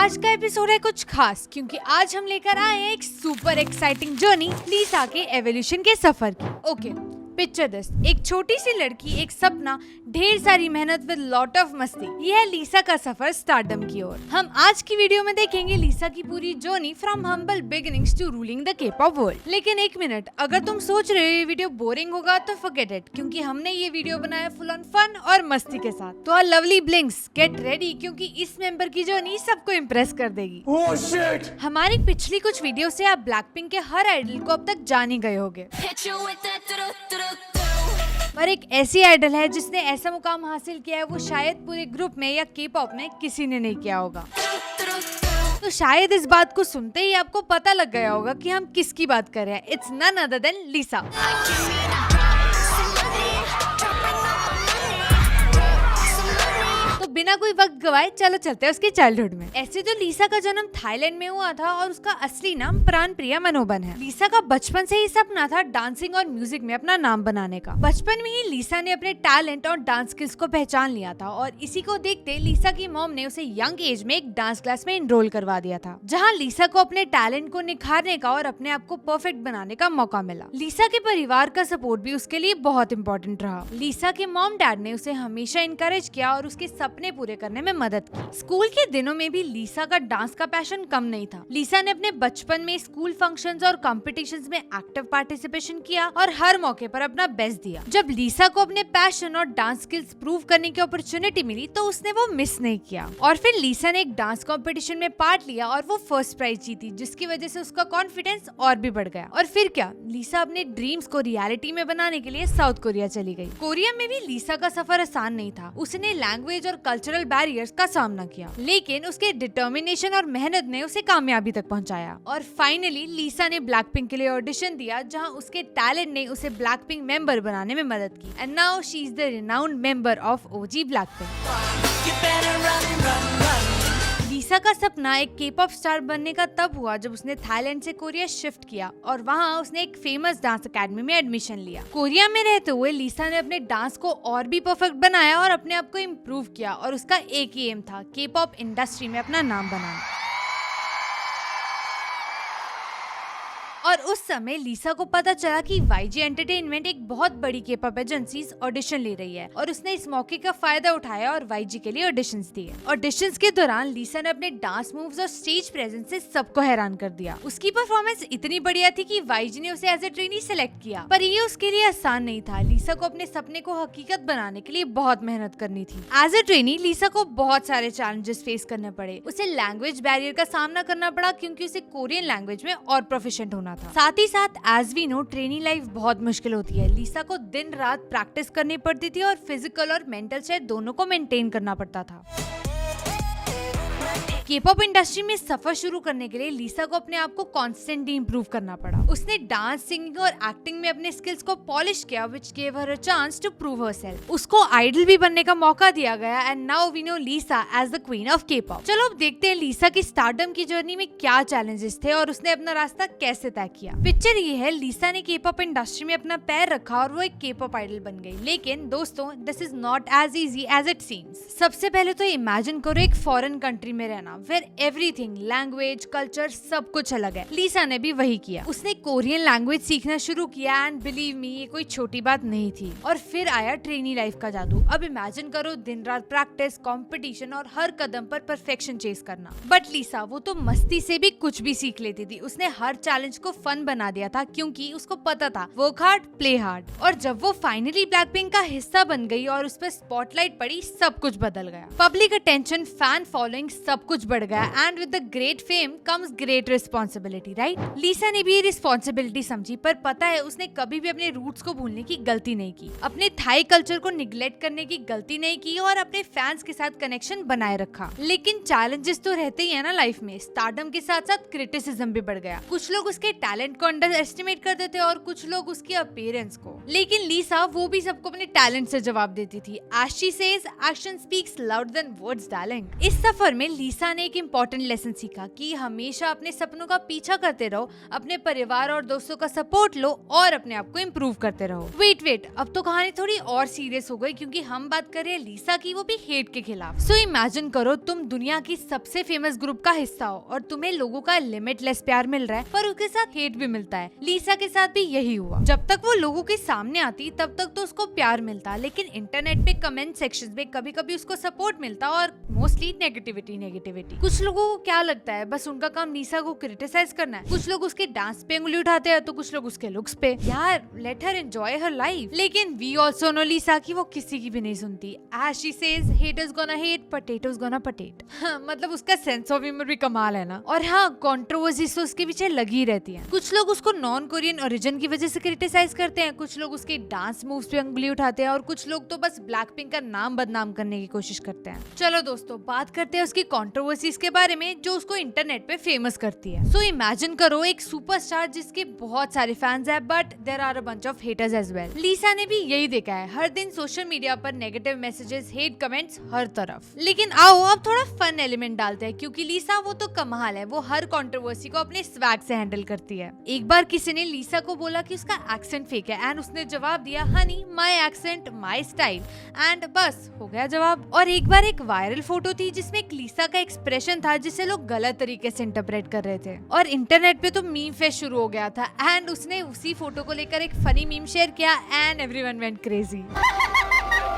आज का एपिसोड है कुछ खास क्योंकि आज हम लेकर आए हैं एक सुपर एक्साइटिंग जर्नी लीसा के एवोल्यूशन के सफर की। ओके, पिक्चर दिस, एक छोटी सी लड़की, एक सपना, ढेर सारी मेहनत विद लॉट ऑफ मस्ती। यह है लीसा का सफर स्टारडम की ओर। हम आज की वीडियो में देखेंगे लीसा की पूरी journey from humble beginnings to ruling the K-pop world. लेकिन एक मिनट, अगर तुम सोच रहे हो ये वीडियो बोरिंग होगा तो फॉरगेट इट, क्योंकि हमने ये वीडियो बनाया फुल ऑन फन और मस्ती के साथ। तो लवली ब्लिंक्स, गेट रेडी क्योंकि इस मेंबर की जर्नी सबको इम्प्रेस कर देगी। Oh shit! हमारी पिछली कुछ वीडियो से आप ब्लैकपिंक के हर आइडल को अब तक जान ही गए होंगे, पर एक ऐसी आइडल है जिसने ऐसा मुकाम हासिल किया है वो शायद पूरे ग्रुप में या के-पॉप में किसी ने नहीं किया होगा। तो शायद इस बात को सुनते ही आपको पता लग गया होगा कि हम किसकी बात कर रहे हैं। It's none other than Lisa. तो बिना कोई वक्त गवाए चलो चलते हैं उसके चाइल्डहुड में। ऐसे तो लीसा का जन्म थाईलैंड में हुआ था और उसका असली नाम प्राणप्रिया मनोबन है। लीसा का बचपन से ही सपना था डांसिंग और म्यूजिक में अपना नाम बनाने का। बचपन में ही लीसा ने अपने टैलेंट और डांस स्किल्स को पहचान लिया था और इसी को देखते लीसा की मॉम ने उसे यंग एज में एक डांस क्लास में इनरोल करवा दिया था, जहाँ लीसा को अपने टैलेंट को निखारने का और अपने आप को परफेक्ट बनाने का मौका मिला। लीसा के परिवार का सपोर्ट भी उसके लिए बहुत इंपॉर्टेंट रहा। लीसा के मॉम डैड ने उसे हमेशा इनकरेज किया और उसके सपने पूरे करने में मदद की। स्कूल के दिनों में भी लीसा का डांस का पैशन कम नहीं था। लीसा ने अपने बचपन में स्कूल फंक्शंस और कॉम्पिटिशन्स में एक्टिव पार्टिसिपेशन किया और हर मौके पर अपना बेस्ट दिया। जब लीसा को अपने पैशन और डांस स्किल्स प्रूव करने की अपॉर्चुनिटी मिली तो उसने वो मिस नहीं किया और फिर लीसा ने एक डांस कंपटीशन में पार्ट लिया और वो फर्स्ट प्राइज जीती, जिसकी वजह से उसका कॉन्फिडेंस और भी बढ़ गया। और फिर क्या, लीसा अपने ड्रीम्स को रियलिटी में बनाने के लिए साउथ कोरिया चली गई। कोरिया में भी लीसा का सफर आसान नहीं था। उसने लैंग्वेज और कल्चरल बैरियर्स का सामना किया, लेकिन उसके डिटर्मिनेशन और मेहनत ने उसे कामयाबी तक पहुंचाया। और फाइनली लीसा ने ब्लैकपिंक के लिए ऑडिशन दिया, जहां उसके टैलेंट ने उसे ब्लैकपिंक मेंबर बनाने में मदद की। And now she is the renowned member of OG Blackpink. Lisa का सपना एक के-पॉप स्टार बनने का तब हुआ जब उसने थाईलैंड से कोरिया शिफ्ट किया और वहां उसने एक फेमस डांस एकेडमी में एडमिशन लिया। कोरिया में रहते हुए लीसा ने अपने डांस को और भी परफेक्ट बनाया और अपने आप को इम्प्रूव किया और उसका एक ही एम था, के-पॉप इंडस्ट्री में अपना नाम बनाना। और उस समय लीसा को पता चला कि YG एंटरटेनमेंट एक बहुत बड़ी के-पॉप एजेंसी ऑडिशन ले रही है और उसने इस मौके का फायदा उठाया और YG के लिए ऑडिशंस दिए। ऑडिशंस के दौरान लीसा ने अपने डांस मूव्स और स्टेज प्रेजेंस से सबको हैरान कर दिया। उसकी परफॉर्मेंस इतनी बढ़िया थी कि YG ने उसे एज ए ट्रेनी सेलेक्ट किया, पर ये उसके लिए आसान नहीं था। लीसा को अपने सपने को हकीकत बनाने के लिए बहुत मेहनत करनी थी। एज ए ट्रेनी लीसा को बहुत सारे चैलेंजेस फेस करने पड़े। उसे लैंग्वेज बैरियर का सामना करना पड़ा क्योंकि उसे कोरियन लैंग्वेज में और प्रोफिशिएंट होना था। साथ ही साथ as we know trainee life बहुत मुश्किल होती है। लीसा को दिन रात प्रैक्टिस करनी पड़ती थी और फिजिकल और मेंटल स्टेट दोनों को मेंटेन करना पड़ता था। के-पॉप इंडस्ट्री में सफर शुरू करने के लिए लीसा को अपने आप को कॉन्स्टेंटली इम्प्रूव करना पड़ा। उसने डांस, सिंगिंग और एक्टिंग में अपने स्किल्स को पॉलिश किया, which give her a chance to prove herself. उसको आइडल भी बनने का मौका दिया गया and now we know Lisa as the queen of K-pop. चलो अब देखते हैं लीसा की स्टारडम की जर्नी में क्या चैलेंजेस थे और उसने अपना रास्ता कैसे तय किया। पिक्चर ये है, लीसा ने के-पॉप इंडस्ट्री में अपना पैर रखा और वो एक के-पॉप आइडल बन गई। लेकिन दोस्तों, this is not as easy as it seems. सबसे पहले तो इमेजिन करो एक फॉरेन कंट्री में रहना वेयर एवरीथिंग, लैंग्वेज, कल्चर सब कुछ अलग है। लीसा ने भी वही किया। उसने कोरियन लैंग्वेज सीखना शुरू किया एंड बिलीव मी, ये कोई छोटी बात नहीं थी। और फिर आया ट्रेनी लाइफ का जादू। अब इमेजिन करो दिन रात प्रैक्टिस, कंपटीशन और हर कदम पर परफेक्शन चेस करना। बट लीसा वो तो मस्ती से भी कुछ भी सीख लेती थी। उसने हर चैलेंज को फन बना दिया था क्योंकि उसको पता था वर्क हार्ड प्ले हार्ड। और जब वो फाइनली ब्लैकपिंक का हिस्सा बन गई और उस पर स्पॉटलाइट पड़ी, सब कुछ बदल गया। पब्लिक अटेंशन, फैन फॉलोइंग, सब कुछ बढ़ गया and with the great fame comes great responsibility, right? Lisa ने भी ये रिस्पॉन्सिबिलिटी समझी, पर पता है उसने कभी भी अपने रूट्स को भूलने की गलती नहीं की, अपने थाई कल्चर को निग्लेक्ट करने की गलती नहीं की और अपने फैंस के साथ कनेक्शन बनाए रखा। लेकिन चैलेंजेस तो रहते ही है ना लाइफ में। स्टारडम के साथ साथ क्रिटिसिज्म भी बढ़ गया। कुछ लोग उसके टैलेंट को अंडर एस्टिमेट करते थे और कुछ लोग उसकी अपीयरेंस को। लेकिन लीसा वो भी सबको अपने टैलेंट से जवाब देती थी। As she says, action speaks louder than words, darling। इस सफर में लीसा ने एक इम्पोर्टेंट लेसन सीखा कि हमेशा अपने सपनों का पीछा करते रहो, अपने परिवार और दोस्तों का सपोर्ट लो और अपने आप को इम्प्रूव करते रहो। वेट, अब तो कहानी थोड़ी और सीरियस हो गई क्योंकि हम बात कर रहे हैं लीसा की, वो भी हेट के खिलाफ। सो इमेजिन करो तुम दुनिया की सबसे फेमस ग्रुप का हिस्सा हो और तुम्हें लोगों का लिमिटलेस प्यार मिल रहा है, पर उसके साथ हेट भी मिलता है। लीसा के साथ भी यही हुआ। जब तक वो लोगों के सामने आती तब तक तो उसको प्यार मिलता, लेकिन इंटरनेट पे कमेंट सेक्शन पे कभी कभी उसको सपोर्ट मिलता और मोस्टली नेगेटिविटी। कुछ लोगों को क्या लगता है बस उनका काम लीसा को क्रिटिसाइज करना है। कुछ लोग उसके डांस पे उंगली उठाते हैं तो कुछ लोग उसके लुक्स पे। यार let her enjoy her life. लेकिन वी ऑल्सो नो लीसा की वो किसी की भी नहीं सुनती। As she says haters gonna hate, potatoes gonna potate. मतलब उसका सेंस ऑफ ह्यूमर भी कमाल है ना। और हाँ, कंट्रोवर्सीज तो उसके पीछे लगी रहती है। कुछ लोग उसको नॉन कोरियन ओरिजिन की वजह से क्रिटिसाइज करते हैं, कुछ लोग उसके डांस मूव्स पे उंगली उठाते हैं और कुछ लोग तो बस ब्लैकपिंक का नाम बदनाम करने की कोशिश करते हैं। चलो दोस्तों, बात करते हैं उसकी कंट्रोवर्सीज के बारे में जो उसको इंटरनेट पे फेमस करती है। सो इमेजिन करो एक सुपरस्टार जिसके बहुत सारे फैंस हैं but there are a bunch of haters as well. Lisa ने भी यही देखा है, हर दिन सोशल मीडिया पर नेगेटिव मैसेजेस, हेट कमेंट्स हर तरफ। लेकिन आओ अब थोड़ा फन एलिमेंट डालते हैं क्योंकि लीसा वो तो कमाल है, वो हर कंट्रोवर्सी को अपने स्वैग से हैंडल करती है। एक बार किसी ने लीसा को बोला कि उसका एक्सेंट फेक है एंड उसने जवाब दिया Honey my accent my style, and बस हो गया जवाब। और एक बार एक वायरल फोटो थी जिसमें एक लीसा का एक्सप्रेशन था जिसे लोग गलत तरीके से इंटरप्रेट कर रहे थे और इंटरनेट पे तो मीम फेस्ट शुरू हो गया था एंड उसने उसी फोटो को लेकर एक फनी मीम शेयर किया and everyone went crazy.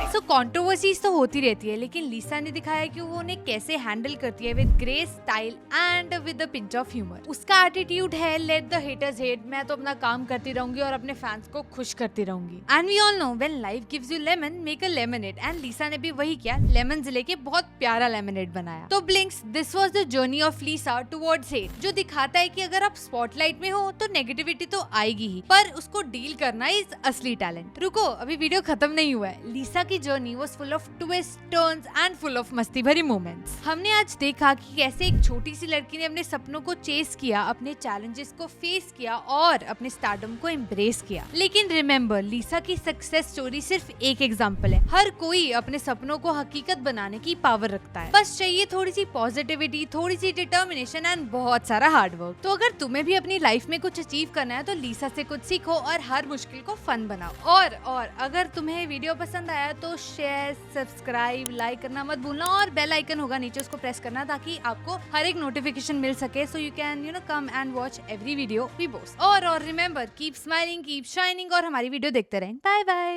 So controversies तो होती रहती है, लेकिन लीसा ने दिखाया कि वो उन्हें कैसे हैंडल करती है with grace, style and with a pinch of humour. उसका एटीट्यूड है लेट द हेटर्स हेट, मैं तो अपना काम करती रहूंगी और अपने फैंस को खुश करती रहूंगी। And we all know when life gives you lemon make a lemonade, and Lisa ने भी वही किया, लेमन जिले के बहुत प्यारा लेमनेड बनाया। तो Blinks, this was the journey of Lisa towards hate, जो दिखाता है कि अगर आप स्पॉटलाइट में हो तो नेगेटिविटी तो आएगी ही, पर उसको डील करना इज असली टैलेंट। रुको, अभी वीडियो खत्म नहीं हुआ है। लीसा की journey was full of twist, turns and full of मस्ती भरी मोमेंट्स। हमने आज देखा कि कैसे एक छोटी सी लड़की ने अपने सपनों को चेस किया, अपने चैलेंजेस को फेस किया और अपने स्टारडम को एम्ब्रेस किया। लेकिन रिमेंबर, लीसा की सक्सेस स्टोरी सिर्फ एक एग्जांपल है। हर कोई अपने सपनों को हकीकत बनाने की पावर रखता है, बस चाहिए थोड़ी सी पॉजिटिविटी, थोड़ी सी डिटर्मिनेशन एंड बहुत सारा हार्ड वर्क। तो अगर तुम्हें भी अपनी लाइफ में कुछ अचीव करना है तो लीसा से कुछ सीखो और हर मुश्किल को फन बनाओ। और अगर तुम्हें वीडियो पसंद आया तो शेयर, सब्सक्राइब, लाइक करना मत भूलना और बेल आइकन होगा नीचे, उसको प्रेस करना ताकि आपको हर एक नोटिफिकेशन मिल सके, so you can come and watch every video we post. और remember, keep smiling, keep shining और हमारी वीडियो देखते रहें। Bye bye.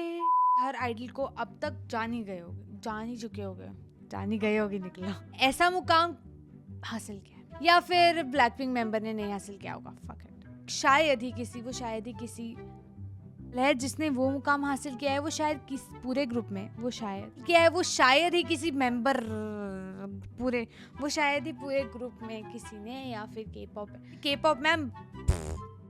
हर आइडल को अब तक जान ही गए होगे निकला ऐसा मुकाम हासिल किया, या फिर ब्लैकपिंक मेंबर ने नहीं हासिल किया होगा, फक इट। शायद ही किसी लहर जिसने वो मुकाम हासिल किया है, वो शायद पूरे ग्रुप में वो शायद ही किसी मेंबर पूरे ग्रुप में किसी ने, या फिर के पॉप मैम